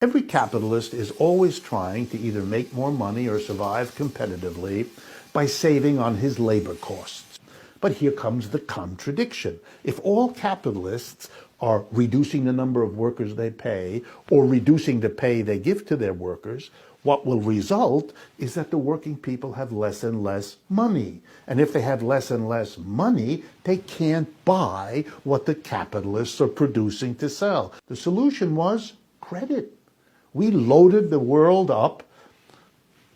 Every capitalist is always trying to either make more money or survive competitively by saving on his labor costs. But here comes the contradiction. If all capitalists are reducing the number of workers they pay or reducing the pay they give to their workers, what will result is that the working people have less and less money. And if they have less and less money, they can't buy what the capitalists are producing to sell. The solution was credit. We loaded the world up.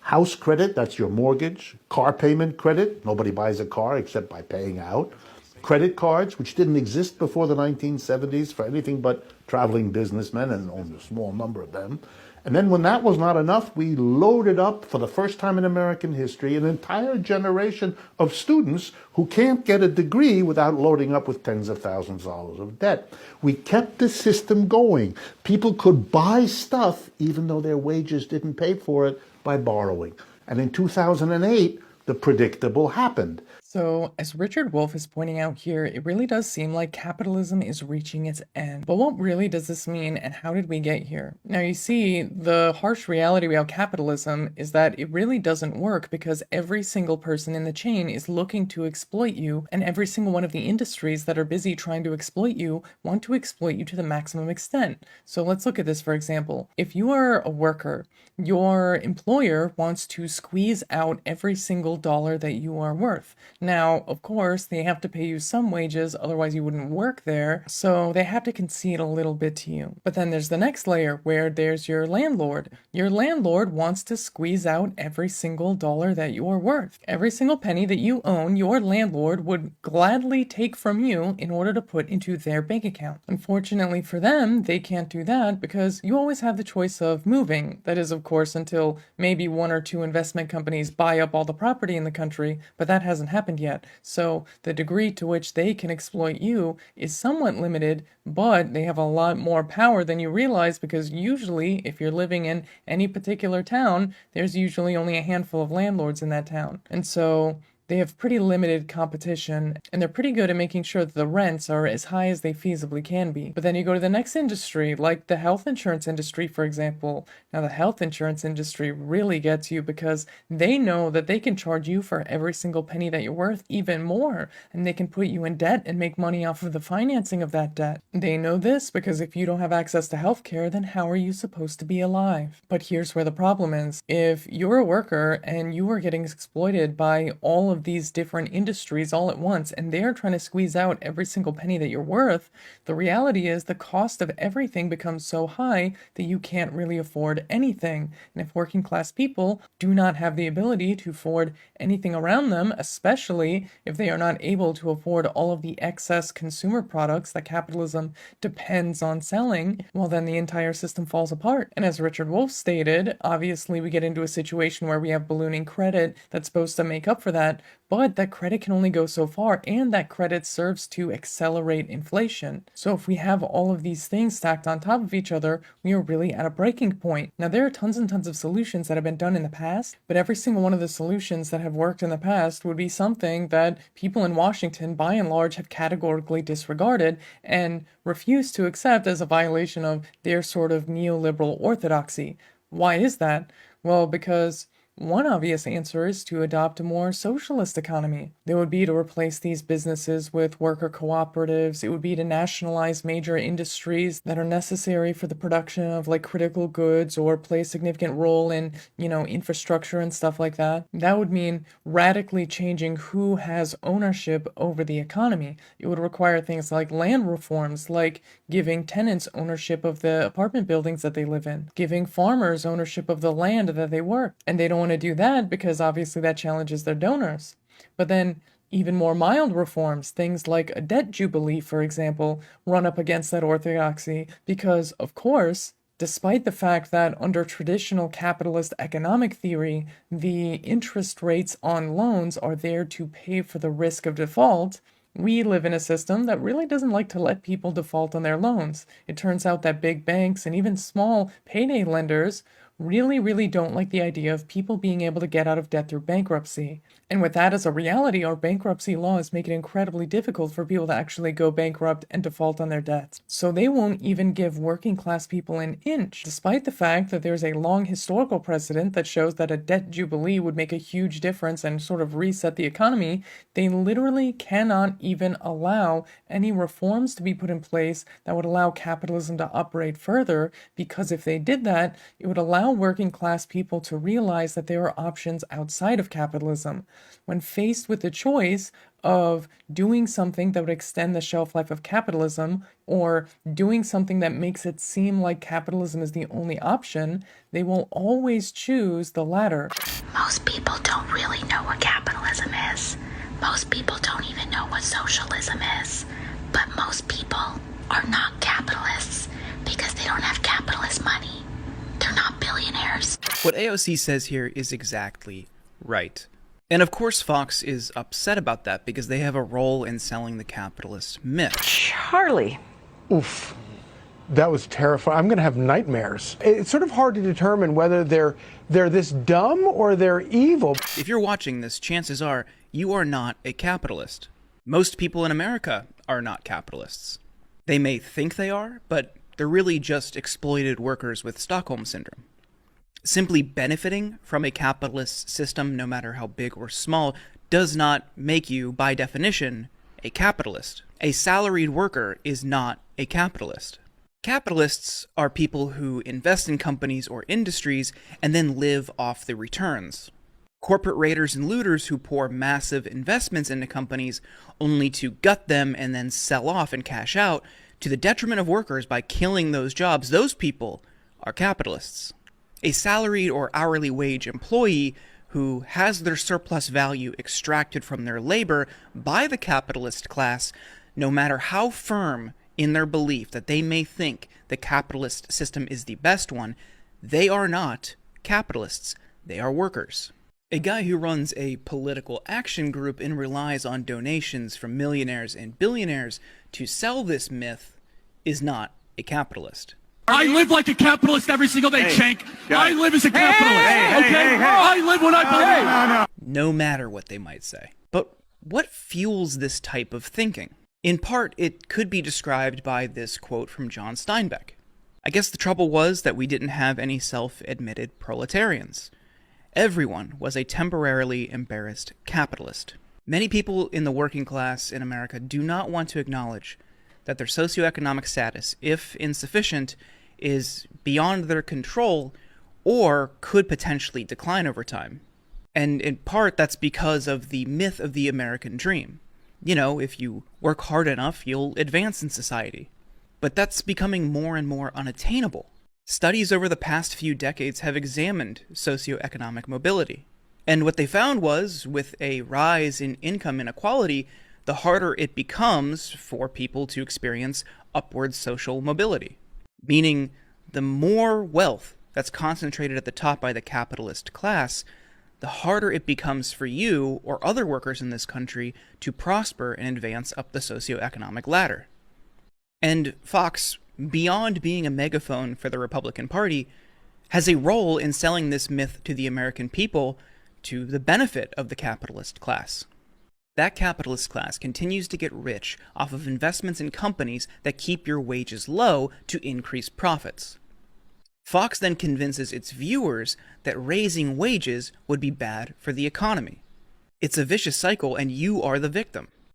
House credit, that's your mortgage. Car payment credit, nobody buys a car except by paying out. Credit cards, which didn't exist before the 1970s for anything but traveling businessmen, and only a small number of them. And then when that was not enough, we loaded up, for the first time in American history, an entire generation of students who can't get a degree without loading up with tens of thousands of dollars of debt. We kept the system going. People could buy stuff even though their wages didn't pay for it by borrowing. And in 2008, the predictable happened. So, as Richard Wolff is pointing out here, it really does seem like capitalism is reaching its end. But what really does this mean, and how did we get here? Now, you see, the harsh reality about capitalism is that it really doesn't work because every single person in the chain is looking to exploit you, and every single one of the industries that are busy trying to exploit you want to exploit you to the maximum extent. So let's look at this for example. If you are a worker, your employer wants to squeeze out every single dollar that you are worth. Now, of course, they have to pay you some wages, otherwise you wouldn't work there, so they have to concede a little bit to you. But then there's the next layer, where there's your landlord. Your landlord wants to squeeze out every single dollar that you are worth. Every single penny that you own, your landlord would gladly take from you in order to put into their bank account. Unfortunately for them, they can't do that because you always have the choice of moving. That is, of course, until maybe one or two investment companies buy up all the property in the country, but that hasn't happened yet. So the degree to which they can exploit you is somewhat limited, but they have a lot more power than you realize because usually if you're living in any particular town, there's usually only a handful of landlords in that town. And so they have pretty limited competition, and they're pretty good at making sure that the rents are as high as they feasibly can be. But then you go to the next industry, like the health insurance industry, for example. Now, the health insurance industry really gets you because they know that they can charge you for every single penny that you're worth even more, and they can put you in debt and make money off of the financing of that debt. They know this because if you don't have access to healthcare, then how are you supposed to be alive? But here's where the problem is. If you're a worker and you are getting exploited by all of these different industries all at once, and they're trying to squeeze out every single penny that you're worth, the reality is the cost of everything becomes so high that you can't really afford anything. And if working class people do not have the ability to afford anything around them, especially if they are not able to afford all of the excess consumer products that capitalism depends on selling, well, then the entire system falls apart. And as Richard Wolff stated, obviously we get into a situation where we have ballooning credit that's supposed to make up for that, but that credit can only go so far, and that credit serves to accelerate inflation. So if we have all of these things stacked on top of each other, we are really at a breaking point. Now, there are tons and tons of solutions that have been done in the past, but every single one of the solutions that have worked in the past would be something that people in Washington, by and large, have categorically disregarded and refused to accept as a violation of their sort of neoliberal orthodoxy. Why is that? Well, because one obvious answer is to adopt a more socialist economy. It would be to replace these businesses with worker cooperatives. It would be to nationalize major industries that are necessary for the production of like critical goods or play a significant role in, infrastructure and stuff like that. That would mean radically changing who has ownership over the economy. It would require things like land reforms, like giving tenants ownership of the apartment buildings that they live in, giving farmers ownership of the land that they work. And they don't want to do that because obviously that challenges their donors. But then even more mild reforms, things like a debt jubilee, for example, run up against that orthodoxy because, of course, despite the fact that under traditional capitalist economic theory, the interest rates on loans are there to pay for the risk of default, we live in a system that really doesn't like to let people default on their loans. It turns out that big banks and even small payday lenders really don't like the idea of people being able to get out of debt through bankruptcy. And with that as a reality, our bankruptcy laws make it incredibly difficult for people to actually go bankrupt and default on their debts. So they won't even give working class people an inch, despite the fact that there's a long historical precedent that shows that a debt jubilee would make a huge difference and sort of reset the economy. They literally cannot even allow any reforms to be put in place that would allow capitalism to operate further, because if they did that, it would allow working class people to realize that there are options outside of capitalism. When faced with the choice of doing something that would extend the shelf life of capitalism or doing something that makes it seem like capitalism is the only option, they will always choose the latter. Most people don't really know what capitalism is. Most people don't even know what socialism is. But most people are not capitalists because they don't have capitalist money. They're not billionaires. What AOC says here is exactly right. And of course Fox is upset about that because they have a role in selling the capitalist myth. Charlie. Oof. That was terrifying. I'm going to have nightmares. It's sort of hard to determine whether they're this dumb or they're evil. If you're watching this, chances are you are not a capitalist. Most people in America are not capitalists. They may think they are, but they're really just exploited workers with Stockholm Syndrome. Simply benefiting from a capitalist system, no matter how big or small, does not make you, by definition, a capitalist. A salaried worker is not a capitalist. Capitalists are people who invest in companies or industries and then live off the returns. Corporate raiders and looters who pour massive investments into companies only to gut them and then sell off and cash out to the detriment of workers by killing those jobs, those people are capitalists. A salaried or hourly wage employee who has their surplus value extracted from their labor by the capitalist class, no matter how firm in their belief that they may think the capitalist system is the best one, they are not capitalists. They are workers. A guy who runs a political action group and relies on donations from millionaires and billionaires to sell this myth is not a capitalist. I live like a capitalist every single day, Cenk. I live as a capitalist, okay? I live when I believe. No matter what they might say. But what fuels this type of thinking? In part, it could be described by this quote from John Steinbeck. I guess the trouble was that we didn't have any self-admitted proletarians. Everyone was a temporarily embarrassed capitalist. Many people in the working class in America do not want to acknowledge that their socioeconomic status, if insufficient, is beyond their control or could potentially decline over time. And in part, that's because of the myth of the American dream. You know, if you work hard enough, you'll advance in society. But that's becoming more and more unattainable. Studies over the past few decades have examined socioeconomic mobility. And what they found was, with a rise in income inequality, the harder it becomes for people to experience upward social mobility. Meaning, the more wealth that's concentrated at the top by the capitalist class, the harder it becomes for you or other workers in this country to prosper and advance up the socioeconomic ladder. And Fox, beyond being a megaphone for the Republican Party, has a role in selling this myth to the American people to the benefit of the capitalist class. That capitalist class continues to get rich off of investments in companies that keep your wages low to increase profits. Fox then convinces its viewers that raising wages would be bad for the economy. It's a vicious cycle, and you are the victim.